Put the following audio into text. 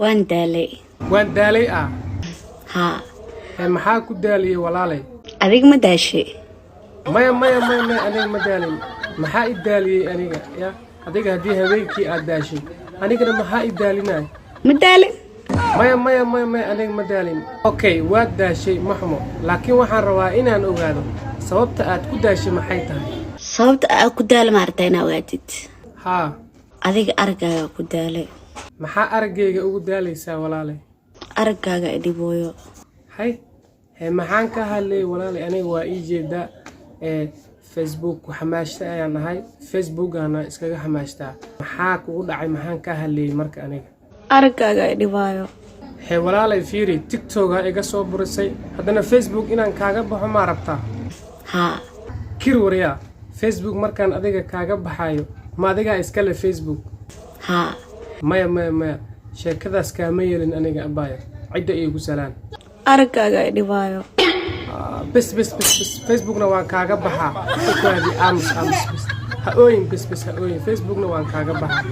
waan daalay. waan daalay ah Haa, maxaa ku daaliyay walaalay adig ma daashay. maya aniga ma daalin maxaa i daaliyay aniga ya adiga hadii habeenkii aad daashay anigana maxaa i daalinay Ma daalin. maya aniga ma daalin okay waad daashay maxmo laakiin waxaan rabaa inaan ogaado sababta aad ku daashay maxay tahay Sababta aad ku daal maartay inaa ogaatid. haa Adiga aragaaga ku daalay. maxaa aragayga ugu daalaysaa walaalay Aragaaga idibooyo. hay maxaan ka hadlay walaalay aniga waa ii jeedaa Facebook xamaashta ayaan nahay Facebook ana iskaga xamaashtaa maxaa kugu dhacay maxaan ka hadlay marka aniga Aragaaga idibaayo. walaalay fiiri TikTok iga soo burisay haddana Facebook inaan kaaga baxo ma rabtaa Haa, kirwariya Facebook markaan adiga kaaga baxayo ma adiga iska le Facebook haa. maya sheekadaas kaama yeelin aniga abaya cidda iigu salaan Aragaaga idibaayo. bes Facebookna waan kaaga baxaa ha ooyin bes ha ooyin Facebookna waan kaaga baxaa